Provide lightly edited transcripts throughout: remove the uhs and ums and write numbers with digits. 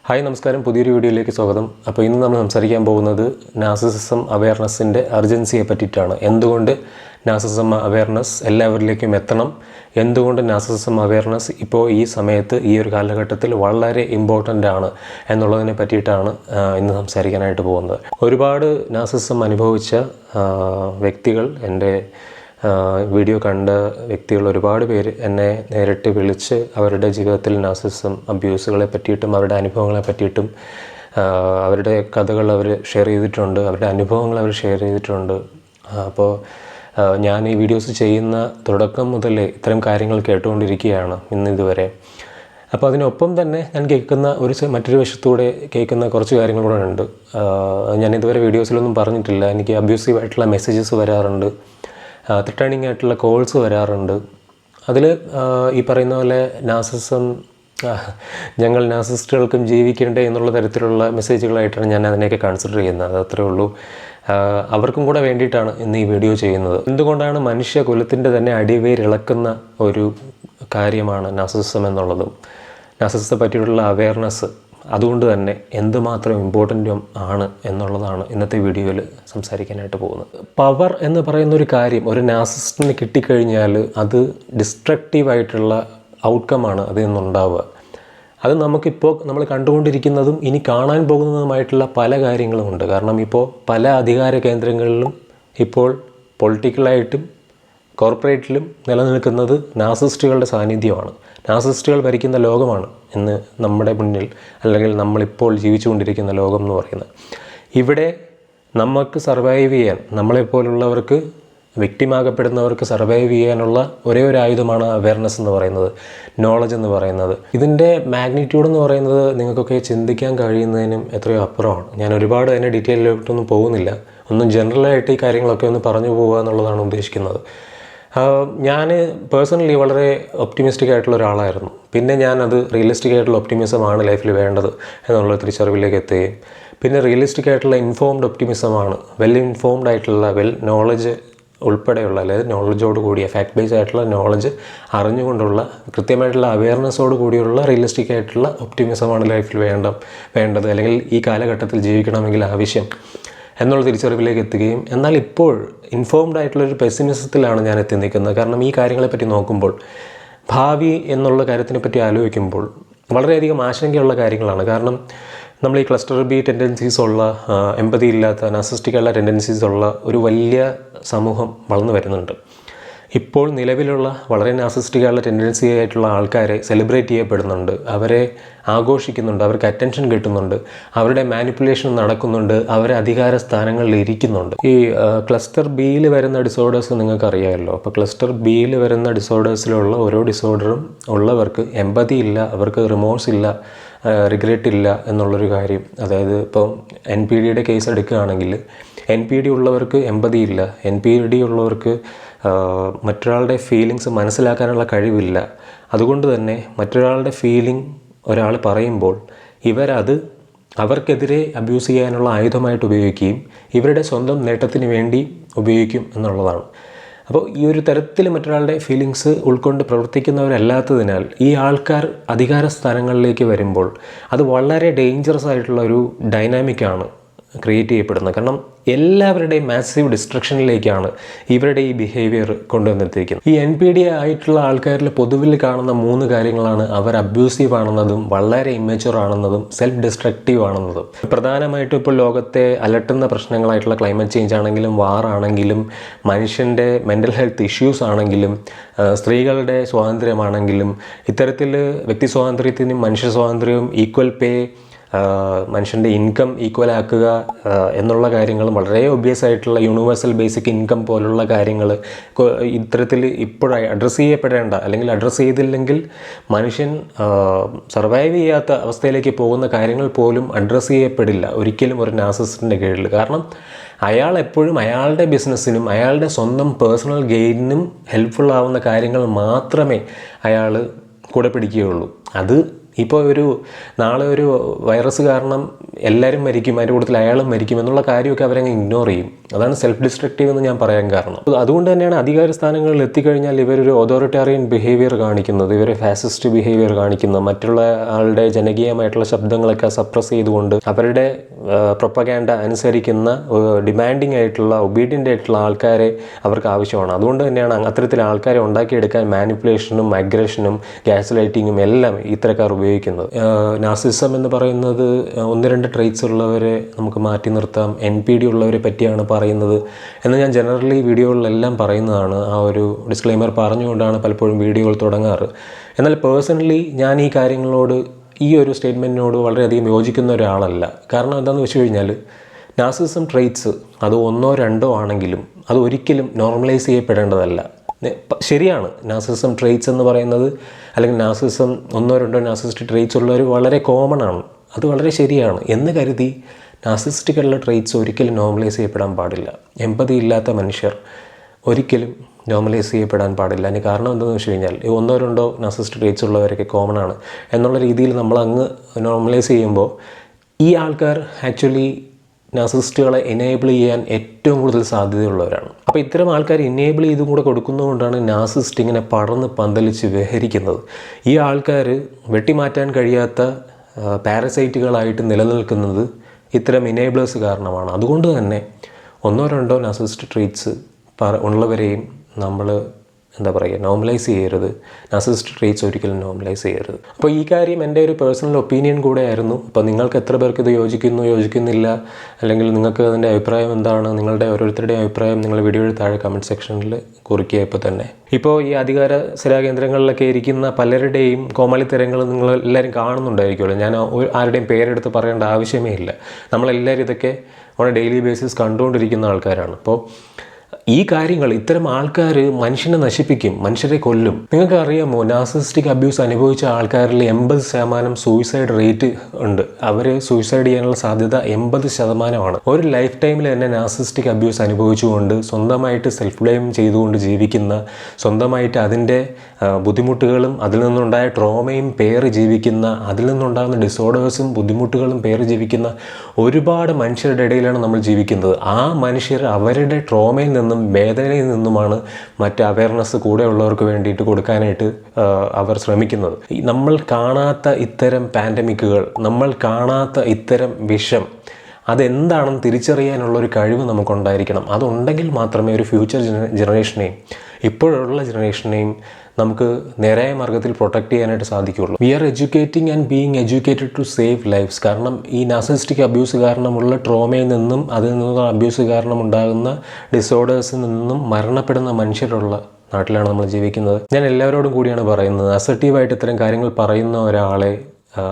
Hi നമസ്കാരം, പുതിയൊരു വീഡിയോയിലേക്ക് സ്വാഗതം. അപ്പോൾ ഇന്ന് നമ്മൾ സംസാരിക്കാൻ പോകുന്നത് നാർസിസിസം അവെയർനെസ്സിൻ്റെ അർജൻസിയെ പറ്റിയിട്ടാണ്. എന്തുകൊണ്ട് നാർസിസിസം അവെയർനെസ് എല്ലാവരിലേക്കും എത്തണം, എന്തുകൊണ്ട് നാർസിസിസം അവെയർനെസ് ഇപ്പോൾ ഈ സമയത്ത് ഈ ഒരു കാലഘട്ടത്തിൽ വളരെ ഇമ്പോർട്ടൻ്റ് ആണ് എന്നുള്ളതിനെ പറ്റിയിട്ടാണ് ഇന്ന് സംസാരിക്കാനായിട്ട് പോകുന്നത്. ഒരുപാട് നാർസിസിസം അനുഭവിച്ച വ്യക്തികൾ, എൻ്റെ വീഡിയോ കണ്ട വ്യക്തികൾ ഒരുപാട് പേര് എന്നെ നേരിട്ട് വിളിച്ച് അവരുടെ ജീവിതത്തിൽ നാർസിസിസം അബ്യൂസുകളെ പറ്റിയിട്ടും അവരുടെ അനുഭവങ്ങളെ പറ്റിയിട്ടും അവരുടെ കഥകൾ അവർ ഷെയർ ചെയ്തിട്ടുണ്ട്, അവരുടെ അനുഭവങ്ങൾ അവർ ഷെയർ ചെയ്തിട്ടുണ്ട്. അപ്പോൾ ഞാൻ ഈ വീഡിയോസ് ചെയ്യുന്ന തുടക്കം മുതലേ ഇത്തരം കാര്യങ്ങൾ കേട്ടുകൊണ്ടിരിക്കുകയാണ് ഇതുവരെ. അപ്പോൾ അതിനൊപ്പം തന്നെ ഞാൻ കേൾക്കുന്ന മറ്റൊരു വശത്തൂടെ കേൾക്കുന്ന കുറച്ച് കാര്യങ്ങൾ കൂടെ ഉണ്ട്. ഞാൻ ഇതുവരെ വീഡിയോസിലൊന്നും പറഞ്ഞിട്ടില്ല. എനിക്ക് അബ്യൂസീവായിട്ടുള്ള മെസ്സേജസ് വരാറുണ്ട്, ത്രെട്ടണിങ് ആയിട്ടുള്ള കോൾസ് വരാറുണ്ട്. അതിൽ ഈ പറയുന്ന പോലെ നാർസിസം, ഞങ്ങൾ നാർസിസ്റ്റുകൾക്കും ജീവിക്കേണ്ടേ എന്നുള്ള തരത്തിലുള്ള മെസ്സേജുകളായിട്ടാണ് ഞാൻ അതിനെയൊക്കെ കൺസിഡർ ചെയ്യുന്നത്. അത് അത്രേ ഉള്ളൂ. അവർക്കും കൂടെ വേണ്ടിയിട്ടാണ് ഇന്ന് ഈ വീഡിയോ ചെയ്യുന്നത്. എന്തുകൊണ്ടാണ് മനുഷ്യ കുലത്തിൻ്റെ തന്നെ അടിവേരിളക്കുന്ന ഒരു കാര്യമാണ് നാർസിസം എന്നുള്ളതും നാർസിസത്തെ പറ്റിയിട്ടുള്ള അവെയർനെസ് അതുകൊണ്ട് തന്നെ എന്തുമാത്രം ഇമ്പോർട്ടൻറ്റും ആണ് എന്നുള്ളതാണ് ഇന്നത്തെ വീഡിയോയിൽ സംസാരിക്കാനായിട്ട് പോകുന്നത്. പവർ എന്ന് പറയുന്നൊരു കാര്യം ഒരു നാർസിസ്റ്റിന് കിട്ടിക്കഴിഞ്ഞാൽ അത് ഡിസ്ട്രക്റ്റീവായിട്ടുള്ള ഔട്ട്കമാണ് അതിൽ നിന്നുണ്ടാവുക. അത് നമുക്കിപ്പോൾ നമ്മൾ കണ്ടുകൊണ്ടിരിക്കുന്നതും ഇനി കാണാൻ പോകുന്നതുമായിട്ടുള്ള പല കാര്യങ്ങളുമുണ്ട്. കാരണം ഇപ്പോൾ പല അധികാര കേന്ദ്രങ്ങളിലും ഇപ്പോൾ പൊളിറ്റിക്കലായിട്ടും കോർപ്പറേറ്റിലും നിലനിൽക്കുന്നത് നാർസിസ്റ്റുകളുടെ സാന്നിധ്യമാണ്. നാർസിസ്റ്റുകൾ ഭരിക്കുന്ന ലോകമാണ് ഇന്ന് നമ്മുടെ മുന്നിൽ, അല്ലെങ്കിൽ നമ്മളിപ്പോൾ ജീവിച്ചുകൊണ്ടിരിക്കുന്ന ലോകം എന്ന് പറയുന്നത്. ഇവിടെ നമുക്ക് സർവൈവ് ചെയ്യാൻ, നമ്മളെപ്പോലുള്ളവർക്ക്, വിക്ടിമാകപ്പെടുന്നവർക്ക് സർവൈവ് ചെയ്യാനുള്ള ഒരേ ഒരു ആയുധമാണ് അവെയർനെസ് എന്ന് പറയുന്നത്, നോളജ് എന്ന് പറയുന്നത്. ഇതിൻ്റെ മാഗ്നിറ്റ്യൂഡ് എന്ന് പറയുന്നത് നിങ്ങൾക്കൊക്കെ ചിന്തിക്കാൻ കഴിയുന്നതിനും എത്രയോ അപ്പുറമാണ്. ഞാൻ ഒരുപാട് അതിൻ്റെ ഡീറ്റെയിലോട്ടൊന്നും പോകുന്നില്ല. ഒന്നും ജനറലായിട്ട് ഈ കാര്യങ്ങളൊക്കെ ഒന്ന് പറഞ്ഞു പോകുക എന്നുള്ളതാണ് ഉദ്ദേശിക്കുന്നത്. ഞാൻ പേഴ്സണലി വളരെ ഒപ്റ്റിമിസ്റ്റിക് ആയിട്ടുള്ള ഒരാളായിരുന്നു. പിന്നെ ഞാനത് റിയലിസ്റ്റിക് ആയിട്ടുള്ള ഒപ്റ്റിമിസമാണ് ലൈഫിൽ വേണ്ടത് എന്നുള്ള തിരിച്ചറിവിലേക്ക് എത്തുകയും, പിന്നെ റിയലിസ്റ്റിക് ആയിട്ടുള്ള ഇൻഫോംഡ് ഒപ്റ്റിമിസമാണ്, വെൽ ഇൻഫോംഡ് ആയിട്ടുള്ള, വെൽ നോളജ് ഉൾപ്പെടെയുള്ള, അതായത് നോളജോട് കൂടിയ, ഫാക്ട് ബേസ്ഡ് ആയിട്ടുള്ള നോളജ് അറിഞ്ഞുകൊണ്ടുള്ള, കൃത്യമായിട്ടുള്ള അവെയർനെസ്സോട് കൂടിയുള്ള റിയലിസ്റ്റിക് ആയിട്ടുള്ള ഒപ്റ്റിമിസമാണ് ലൈഫിൽ വേണ്ടത്, അല്ലെങ്കിൽ ഈ കാലഘട്ടത്തിൽ ജീവിക്കണമെങ്കിൽ ആവശ്യം എന്നുള്ള തിരിച്ചറിവിലേക്ക് എത്തുകയും, എന്നാൽ ഇപ്പോൾ ഇൻഫോംഡ് ആയിട്ടുള്ളൊരു പെസിമിസത്തിലാണ് ഞാൻ എത്തി നിൽക്കുന്നത്. കാരണം ഈ കാര്യങ്ങളെപ്പറ്റി നോക്കുമ്പോൾ, ഭാവി എന്നുള്ള കാര്യത്തിനെപ്പറ്റി ആലോചിക്കുമ്പോൾ വളരെയധികം ആശങ്കയുള്ള കാര്യങ്ങളാണ്. കാരണം നമ്മൾ ഈ ക്ലസ്റ്റർ ബി ടെൻഡൻസീസ് ഉള്ള, എമ്പതി ഇല്ലാത്ത, നാർസിസ്റ്റിക്കുള്ള ടെൻഡൻസീസ് ഉള്ള ഒരു വലിയ സമൂഹം വളർന്നു വരുന്നുണ്ട്. ഇപ്പോൾ നിലവിലുള്ള വളരെ നാർസിസ്റ്റിക്കുള്ള ടെൻഡൻസി ആയിട്ടുള്ള ആൾക്കാരെ സെലിബ്രേറ്റ് ചെയ്യപ്പെടുന്നുണ്ട്, അവരെ ആഘോഷിക്കുന്നുണ്ട്, അവർക്ക് അറ്റൻഷൻ കിട്ടുന്നുണ്ട്, അവരുടെ മാനിപ്പുലേഷൻ നടക്കുന്നുണ്ട്, അവരെ അധികാര സ്ഥാനങ്ങളിൽ ഇരിക്കുന്നുണ്ട്. ഈ ക്ലസ്റ്റർ ബിയിൽ വരുന്ന ഡിസോർഡേഴ്സ് നിങ്ങൾക്കറിയാമല്ലോ. അപ്പോൾ ക്ലസ്റ്റർ ബിയിൽ വരുന്ന ഡിസോർഡേഴ്സിലുള്ള ഓരോ ഡിസോർഡറും ഉള്ളവർക്ക് എമ്പതി ഇല്ല, അവർക്ക് റിമോഴ്സ് ഇല്ല, റിഗ്രറ്റ് ഇല്ല എന്നുള്ളൊരു കാര്യം. അതായത് ഇപ്പോൾ NPD കേസ് എടുക്കുകയാണെങ്കിൽ NPD ഉള്ളവർക്ക് എമ്പതി ഇല്ല, NPD ഉള്ളവർക്ക് മറ്റൊരാളുടെ ഫീലിങ്സ് മനസ്സിലാക്കാനുള്ള കഴിവില്ല. അതുകൊണ്ട് തന്നെ മറ്റൊരാളുടെ ഫീലിംഗ് ഒരാൾ പറയുമ്പോൾ ഇവരത് അവർക്കെതിരെ അബ്യൂസ് ചെയ്യാനുള്ള ആയുധമായിട്ട് ഉപയോഗിക്കുകയും ഇവരുടെ സ്വന്തം നേട്ടത്തിന് വേണ്ടി ഉപയോഗിക്കും എന്നുള്ളതാണ്. അപ്പോൾ ഈ ഒരു തരത്തിൽ മറ്റൊരാളുടെ ഫീലിങ്സ് ഉൾക്കൊണ്ട് പ്രവർത്തിക്കുന്നവരല്ലാത്തതിനാൽ ഈ ആൾക്കാർ അധികാര സ്ഥാനങ്ങളിലേക്ക് വരുമ്പോൾ അത് വളരെ ഡേഞ്ചറസ് ആയിട്ടുള്ള ഒരു ഡൈനാമിക്കാണ് ക്രിയേറ്റ് ചെയ്യപ്പെടുന്നത്. കാരണം എല്ലാവരുടെയും മാസീവ് ഡിസ്ട്രക്ഷനിലേക്കാണ് ഇവരുടെ ഈ ബിഹേവിയർ കൊണ്ടുവന്നെത്തിയിരിക്കുന്നത്. ഈ NPD ആയിട്ടുള്ള ആൾക്കാരിൽ പൊതുവിൽ കാണുന്ന 3 കാര്യങ്ങളാണ്: അവർ അബ്യൂസീവ് ആണെന്നതും, വളരെ ഇമ്മച്യൂർ ആണെന്നതും, സെൽഫ് ഡിസ്ട്രക്റ്റീവ് ആണെന്നതും. പ്രധാനമായിട്ടും ഇപ്പോൾ ലോകത്തെ അലട്ടുന്ന പ്രശ്നങ്ങളായിട്ടുള്ള ക്ലൈമറ്റ് ചേഞ്ച് ആണെങ്കിലും, വാർ ആണെങ്കിലും, മനുഷ്യൻ്റെ മെൻ്റൽ ഹെൽത്ത് ഇഷ്യൂസ് ആണെങ്കിലും, സ്ത്രീകളുടെ സ്വാതന്ത്ര്യമാണെങ്കിലും, ഇത്തരത്തിൽ വ്യക്തി സ്വാതന്ത്ര്യത്തിനും മനുഷ്യ സ്വാതന്ത്ര്യവും, ഈക്വൽ പേ, മനുഷ്യൻ്റെ ഇൻകം ഈക്വലാക്കുക എന്നുള്ള കാര്യങ്ങളും, വളരെ ഒബ്വിയസ് ആയിട്ടുള്ള യൂണിവേഴ്സൽ ബേസിക് ഇൻകം പോലുള്ള കാര്യങ്ങൾ ഇത്തരത്തിൽ ഇപ്പോഴായി അഡ്രസ്സ് ചെയ്യപ്പെടേണ്ട, അല്ലെങ്കിൽ അഡ്രസ്സ് ചെയ്തില്ലെങ്കിൽ മനുഷ്യൻ സർവൈവ് ചെയ്യാത്ത അവസ്ഥയിലേക്ക് പോകുന്ന കാര്യങ്ങൾ പോലും അഡ്രസ്സ് ചെയ്യപ്പെടില്ല ഒരിക്കലും ഒരു നാർസിസ്റ്റിൻ്റെ കീഴിൽ. കാരണം അയാൾ എപ്പോഴും അയാളുടെ ബിസിനസ്സിനും അയാളുടെ സ്വന്തം പേഴ്സണൽ ഗെയിനിനും ഹെൽപ്ഫുൾ ആവുന്ന കാര്യങ്ങൾ മാത്രമേ അയാൾ കൂടെ പിടിക്കുകയുള്ളൂ. അത് ഇപ്പോൾ നാളെ ഒരു വൈറസ് കാരണം എല്ലാവരും മരിക്കും, അതിൻ്റെ കൂട്ടത്തിൽ അയാളും മരിക്കും എന്നുള്ള കാര്യമൊക്കെ അവരങ്ങ് ഇഗ്നോർ ചെയ്യും. അതാണ് സെൽഫ് ഡിസ്ട്രക്റ്റീവ് എന്ന് ഞാൻ പറയാൻ കാരണം. അതുകൊണ്ട് തന്നെയാണ് അധികാര സ്ഥാനങ്ങളിൽ എത്തിക്കഴിഞ്ഞാൽ ഇവരൊരു അതോറിറ്റേറിയൻ ബിഹേവിയർ കാണിക്കുന്നത്, ഇവർ ഫാസിസ്റ്റ് ബിഹേവിയർ കാണിക്കുന്നത്, മറ്റുള്ള ആളുടെ ജനകീയമായിട്ടുള്ള ശബ്ദങ്ങളൊക്കെ സപ്രസ് ചെയ്തുകൊണ്ട് അവരുടെ പ്രൊപ്പഗാൻഡ അനുസരിക്കുന്ന ഡിമാൻഡിങ് ആയിട്ടുള്ള ഒബീഡിയൻ്റ് ആയിട്ടുള്ള ആൾക്കാരെ അവർക്ക് ആവശ്യമാണ്. അതുകൊണ്ട് തന്നെയാണ് അത്തരത്തിൽ ആൾക്കാരെ ഉണ്ടാക്കിയെടുക്കാൻ മാനിപ്പുലേഷനും അഗ്രഷനും ഗ്യാസ് ലൈറ്റിങ്ങും എല്ലാം ഇത്തരക്കാർ ഉപയോഗിക്കുന്നത്. നാർസിസം എന്ന് പറയുന്നത് 1-2 ട്രേറ്റ്സ് ഉള്ളവരെ നമുക്ക് മാറ്റി നിർത്താം, NPD ഉള്ളവരെ പറ്റിയാണ് പറയുന്നത് എന്ന് ഞാൻ ജനറലി വീഡിയോകളിലെല്ലാം പറയുന്നതാണ്. ആ ഒരു ഡിസ്ക്ലെയിമർ പറഞ്ഞുകൊണ്ടാണ് പലപ്പോഴും വീഡിയോകൾ തുടങ്ങാറ്. എന്നാൽ പേഴ്സണലി ഞാൻ ഈ കാര്യങ്ങളോട്, ഈ ഒരു സ്റ്റേറ്റ്മെൻറ്റിനോട് വളരെയധികം യോജിക്കുന്ന ഒരാളല്ല. കാരണം എന്താണെന്ന് വെച്ച് കഴിഞ്ഞാൽ നാർസിസം ട്രേറ്റ്സ് അത് 1-2 ആണെങ്കിലും അത് ഒരിക്കലും നോർമലൈസ് ചെയ്യപ്പെടേണ്ടതല്ല. ശരിയാണ്, നാർസിസം ട്രേറ്റ്സ് എന്ന് പറയുന്നത്, അല്ലെങ്കിൽ നാർസിസം 1-2 നാർസിസ്റ്റ് ട്രേറ്റ്സ് ഉള്ളവർ വളരെ കോമൺ ആണ്. അത് വളരെ ശരിയാണ് എന്ന് കരുതി നാർസിസ്റ്റിക്കുള്ള ട്രേറ്റ്സ് ഒരിക്കലും നോർമലൈസ് ചെയ്യപ്പെടാൻ പാടില്ല. എമ്പതി ഇല്ലാത്ത മനുഷ്യർ ഒരിക്കലും നോർമലൈസ് ചെയ്യപ്പെടാൻ പാടില്ല. അതിന് കാരണം എന്താണെന്ന് വെച്ച് കഴിഞ്ഞാൽ 1-2 നാർസിസ്റ്റ് ട്രേറ്റ്സ് ഉള്ളവരൊക്കെ കോമൺ ആണ് എന്നുള്ള രീതിയിൽ നമ്മൾ അങ്ങ് നോർമലൈസ് ചെയ്യുമ്പോൾ ഈ ആൾക്കാർ ആക്ച്വലി നാർസിസ്റ്റുകളെ എനേബിൾ ചെയ്യാൻ ഏറ്റവും കൂടുതൽ സാധ്യതയുള്ളവരാണ്. അപ്പോൾ ഇത്തരം ആൾക്കാർ എനേബിൾ ചെയ്തും കൂടെ കൊടുക്കുന്നതുകൊണ്ടാണ് നാർസിസ്റ്റ് ഇങ്ങനെ പടർന്ന് പന്തലിച്ച് വിഹരിക്കുന്നത്. ഈ ആൾക്കാർ വെട്ടിമാറ്റാൻ കഴിയാത്ത പാരസൈറ്റുകളായിട്ട് നിലനിൽക്കുന്നത് ഇത്തരം ഇനേബിളേഴ്സ് കാരണമാണ്. അതുകൊണ്ട് തന്നെ 1-2 നാർസിസ്റ്റ് ട്രേറ്റ്സ് ഉള്ളവരെയും നമ്മൾ നോർമലൈസ് ചെയ്യരുത്. നാർസിസ്റ്റ് ട്രേറ്റ്സ് ഒരിക്കലും നോർമലൈസ് ചെയ്യരുത്. അപ്പോൾ ഈ കാര്യം എൻ്റെ ഒരു പേഴ്സണൽ ഒപ്പീനിയൻ കൂടെ ആയിരുന്നു. അപ്പോൾ നിങ്ങൾക്ക് എത്ര പേർക്ക് ഇത് യോജിക്കുന്നില്ല, അല്ലെങ്കിൽ നിങ്ങൾക്ക് അതിൻ്റെ അഭിപ്രായം എന്താണ്, നിങ്ങളുടെ ഓരോരുത്തരുടെയും അഭിപ്രായം നിങ്ങൾ വീഡിയോയുടെ താഴെ കമൻറ്റ് സെക്ഷനിൽ കുറിക്കുക. ഇപ്പോൾ ഈ അധികാര സ്ഥിരാകേന്ദ്രങ്ങളിലൊക്കെ ഇരിക്കുന്ന പലരുടെയും കോമാളിത്തരങ്ങൾ നിങ്ങൾ എല്ലാവരും കാണുന്നുണ്ടായിരിക്കുമല്ലോ. ഞാൻ ആരുടെയും പേരെടുത്ത് പറയേണ്ട ആവശ്യമേ ഇല്ല. നമ്മളെല്ലാവരും ഇതൊക്കെ ഓൺ ഡെയിലി ബേസിസ് കണ്ടുകൊണ്ടിരിക്കുന്ന ആൾക്കാരാണ്. അപ്പോൾ ഈ കാര്യങ്ങൾ, ഇത്തരം ആൾക്കാർ മനുഷ്യനെ നശിപ്പിക്കും, മനുഷ്യരെ കൊല്ലും. നിങ്ങൾക്ക് അറിയാമോ, നാർസിസ്റ്റിക് അബ്യൂസ് അനുഭവിച്ച ആൾക്കാരിൽ 80% സൂയിസൈഡ് റേറ്റ് ഉണ്ട്. അവർ സൂയിസൈഡ് ചെയ്യാനുള്ള സാധ്യത 80%. ഒരു ലൈഫ് ടൈമിൽ തന്നെ നാർസിസ്റ്റിക് അബ്യൂസ് അനുഭവിച്ചുകൊണ്ട് സ്വന്തമായിട്ട് സെൽഫ് ബ്ലെയിം ചെയ്തുകൊണ്ട് ജീവിക്കുന്ന, സ്വന്തമായിട്ട് അതിൻ്റെ ബുദ്ധിമുട്ടുകളും അതിൽ നിന്നുണ്ടായ ട്രോമയും പേറി ജീവിക്കുന്ന, അതിൽ നിന്നുണ്ടാകുന്ന ഡിസോർഡേഴ്സും ബുദ്ധിമുട്ടുകളും പേറി ജീവിക്കുന്ന ഒരുപാട് മനുഷ്യരുടെ ഇടയിലാണ് നമ്മൾ ജീവിക്കുന്നത്. ആ മനുഷ്യർ അവരുടെ ട്രോമയിൽ നിന്നും വേദനയിൽ നിന്നുമാണ് മറ്റ് അവയർനെസ് കൂടെയുള്ളവർക്ക് വേണ്ടിയിട്ട് കൊടുക്കാനായിട്ട് അവർ ശ്രമിക്കുന്നത്. നമ്മൾ കാണാത്ത ഇത്തരം പാൻഡമിക്കുകൾ, നമ്മൾ കാണാത്ത ഇത്തരം വിഷം, അതെന്താണെന്ന് തിരിച്ചറിയാനുള്ളൊരു കഴിവ് നമുക്കുണ്ടായിരിക്കണം. അതുണ്ടെങ്കിൽ മാത്രമേ ഒരു ഫ്യൂച്ചർ ജനറേഷനെയും ഇപ്പോഴുള്ള ജനറേഷനെയും നമുക്ക് നേരായ മാർഗ്ഗത്തിൽ പ്രൊട്ടക്റ്റ് ചെയ്യാനായിട്ട് സാധിക്കുകയുള്ളൂ. We are educating and being educated to save lives. കാരണം ഈ നാർസിസ്റ്റിക് അബ്യൂസ് കാരണമുള്ള ട്രോമയിൽ നിന്നും അതിൽ നിന്നുള്ള അബ്യൂസ് കാരണം ഉണ്ടാകുന്ന ഡിസോർഡേഴ്സിൽ നിന്നും മരണപ്പെടുന്ന മനുഷ്യരുള്ള നാട്ടിലാണ് നമ്മൾ ജീവിക്കുന്നത്. ഞാൻ എല്ലാവരോടും കൂടിയാണ് പറയുന്നത്, അസർട്ടീവായിട്ട് ഇത്തരം കാര്യങ്ങൾ പറയുന്ന ഒരാളെ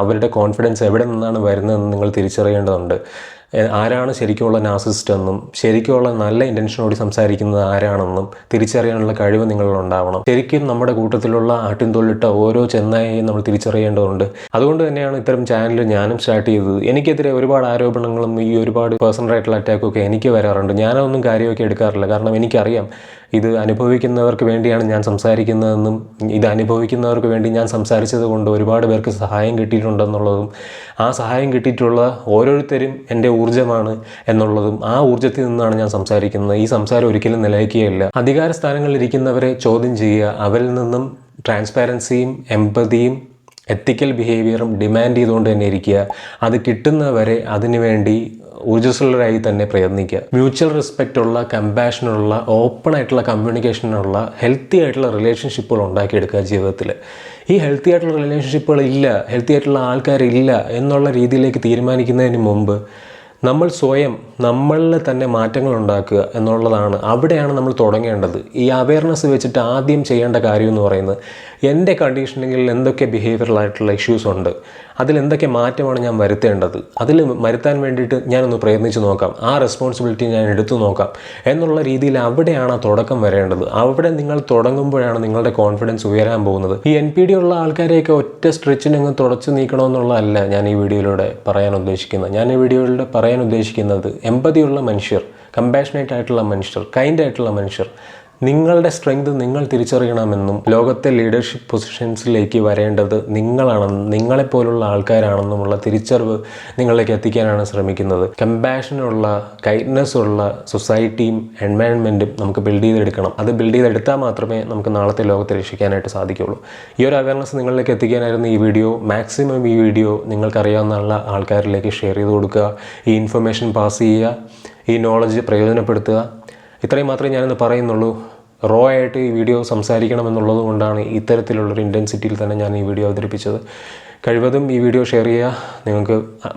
അവരുടെ കോൺഫിഡൻസ് എവിടെ നിന്നാണ് വരുന്നതെന്ന് നിങ്ങൾ തിരിച്ചറിയേണ്ടതുണ്ട്. ആരാണ് ശരിക്കുമുള്ള നാർസിസ്റ്റ് എന്നും ശരിക്കുമുള്ള നല്ല ഇൻറ്റൻഷനോട് സംസാരിക്കുന്നത് ആരാണെന്നും തിരിച്ചറിയാനുള്ള കഴിവ് നിങ്ങളിലുണ്ടാവണം. ശരിക്കും നമ്മുടെ കൂട്ടത്തിലുള്ള ആട്ടിൻതൊല്ലിട്ട ഓരോ ചെന്നായെയും നമ്മൾ തിരിച്ചറിയേണ്ടതുണ്ട്. അതുകൊണ്ട് തന്നെയാണ് ഇത്തരം ചാനൽ ഞാനും സ്റ്റാർട്ട് ചെയ്തത്. എനിക്കെതിരെ ഒരുപാട് ആരോപണങ്ങളും ഈ ഒരുപാട് പേഴ്സണലായിട്ടുള്ള അറ്റാക്കൊക്കെ എനിക്ക് വരാറുണ്ട്. ഞാനതൊന്നും കാര്യമൊക്കെ എടുക്കാറില്ല. കാരണം എനിക്കറിയാം ഇത് അനുഭവിക്കുന്നവർക്ക് വേണ്ടിയാണ് ഞാൻ സംസാരിക്കുന്നതെന്നും ഇത് അനുഭവിക്കുന്നവർക്ക് വേണ്ടി ഞാൻ സംസാരിച്ചത് കൊണ്ട് ഒരുപാട് പേർക്ക് സഹായം കിട്ടിയിട്ടുണ്ടെന്നുള്ളതും ആ സഹായം കിട്ടിയിട്ടുള്ള ഓരോരുത്തരും എൻ്റെ ഊർജ്ജമാണ് എന്നുള്ളതും ആ ഊർജ്ജത്തിൽ നിന്നാണ് ഞാൻ സംസാരിക്കുന്നത്. ഈ സംസാരം ഒരിക്കലും നിലയ്ക്കുകയില്ല. അധികാര സ്ഥാനങ്ങളിലിരിക്കുന്നവരെ ചോദ്യം ചെയ്യുക, അവരിൽ നിന്നും ട്രാൻസ്പാരൻസിയും എമ്പതിയും എത്തിക്കൽ ബിഹേവിയറും ഡിമാൻഡ് ചെയ്തുകൊണ്ട് തന്നെ ഇരിക്കുക. അത് കിട്ടുന്നവരെ അതിനുവേണ്ടി ഊർജ്ജസ്വലരായി തന്നെ പ്രയത്നിക്കുക. മ്യൂച്വൽ റെസ്പെക്റ്റുള്ള, കമ്പാഷനുള്ള, ഓപ്പൺ ആയിട്ടുള്ള കമ്മ്യൂണിക്കേഷനുള്ള, ഹെൽത്തി ആയിട്ടുള്ള റിലേഷൻഷിപ്പുകൾ ഉണ്ടാക്കിയെടുക്കുക ജീവിതത്തിൽ. ഈ ഹെൽത്തി ആയിട്ടുള്ള റിലേഷൻഷിപ്പുകൾ ഇല്ല, ഹെൽത്തി ആയിട്ടുള്ള ആൾക്കാരില്ല എന്നുള്ള രീതിയിലേക്ക് തീരുമാനിക്കുന്നതിന് മുമ്പ് നമ്മൾ സ്വയം നമ്മളിൽ തന്നെ മാറ്റങ്ങൾ ഉണ്ടാക്കുക എന്നുള്ളതാണ്. അവിടെയാണ് നമ്മൾ തുടങ്ങേണ്ടത്. ഈ അവയർനെസ് വെച്ചിട്ട് ആദ്യം ചെയ്യേണ്ട കാര്യം എന്ന് പറയുന്നത്, എൻ്റെ കണ്ടീഷനിങ്ങിൽ എന്തൊക്കെ ബിഹേവിയറലായിട്ടുള്ള ഇഷ്യൂസ് ഉണ്ട്, അതിലെന്തൊക്കെ മാറ്റമാണ് ഞാൻ വരുത്തേണ്ടത്, അതിൽ വരുത്താൻ വേണ്ടിയിട്ട് ഞാനൊന്ന് പ്രയത്നിച്ച് നോക്കാം, ആ റെസ്പോൺസിബിലിറ്റി ഞാൻ എടുത്തു നോക്കാം എന്നുള്ള രീതിയിൽ അവിടെയാണ് ആ തുടക്കം വരേണ്ടത്. അവിടെ നിങ്ങൾ തുടങ്ങുമ്പോഴാണ് നിങ്ങളുടെ കോൺഫിഡൻസ് ഉയരാൻ പോകുന്നത്. ഈ NPD ഉള്ള ആൾക്കാരെയൊക്കെ ഒറ്റ സ്ട്രെച്ചിനങ്ങ് തുടച്ചു നീക്കണമെന്നുള്ളതല്ല ഞാൻ ഈ വീഡിയോയിലൂടെ പറയാൻ ഉദ്ദേശിക്കുന്നത്. ഞാൻ ഈ വീഡിയോയിലൂടെ പറയാൻ ഉദ്ദേശിക്കുന്നത് എമ്പതിയുള്ള മനുഷ്യർ, കമ്പാഷനേറ്റ് ആയിട്ടുള്ള മനുഷ്യർ, കൈൻഡ് ആയിട്ടുള്ള മനുഷ്യർ, നിങ്ങളുടെ സ്ട്രെങ്ത് നിങ്ങൾ തിരിച്ചറിയണമെന്നും ലോകത്തെ ലീഡർഷിപ്പ് പൊസിഷൻസിലേക്ക് വരേണ്ടത് നിങ്ങളാണെന്നും നിങ്ങളെപ്പോലുള്ള ആൾക്കാരാണെന്നുമുള്ള തിരിച്ചറിവ് നിങ്ങളിലേക്ക് എത്തിക്കാനാണ് ശ്രമിക്കുന്നത്. കമ്പാഷനുള്ള കൈൻഡ്നെസ് ഉള്ള സൊസൈറ്റിയും എൻവയൺമെൻറ്റും നമുക്ക് ബിൽഡ് ചെയ്തെടുക്കണം. അത് ബിൽഡ് ചെയ്തെടുത്താൽ മാത്രമേ നമുക്ക് നാളത്തെ ലോകത്തെ രക്ഷിക്കാനായിട്ട് സാധിക്കുള്ളൂ. ഈ ഒരു അവയർനെസ് നിങ്ങളിലേക്ക് എത്തിക്കാനായിരുന്നു ഈ വീഡിയോ. മാക്സിമം ഈ വീഡിയോ നിങ്ങൾക്കറിയാവുന്ന ആൾക്കാരിലേക്ക് ഷെയർ ചെയ്ത് കൊടുക്കുക, ഈ ഇൻഫർമേഷൻ പാസ് ചെയ്യുക, ഈ നോളജ് പ്രയോജനപ്പെടുത്തുക. ഇത്രയും മാത്രമേ ഞാനിന്ന് പറയുന്നുള്ളൂ. റോ ആയിട്ട് ഈ വീഡിയോ സംസാരിക്കണമെന്നുള്ളത് കൊണ്ടാണ് ഇത്തരത്തിലുള്ളൊരു ഇൻറ്റൻസിറ്റിയിൽ തന്നെ ഞാൻ ഈ വീഡിയോ അവതരിപ്പിച്ചത്. കഴിവതും ഈ വീഡിയോ ഷെയർ ചെയ്യുക. നിങ്ങൾക്ക്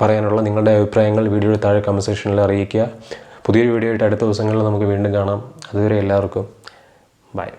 പറയാനുള്ള നിങ്ങളുടെ അഭിപ്രായങ്ങൾ വീഡിയോയുടെ താഴെ കമൻറ്റ് സെക്ഷനിൽ അറിയിക്കുക. പുതിയൊരു വീഡിയോ ആയിട്ട് അടുത്ത ദിവസങ്ങളിൽ നമുക്ക് വീണ്ടും കാണാം. അതുവരെ എല്ലാവർക്കും ബൈ.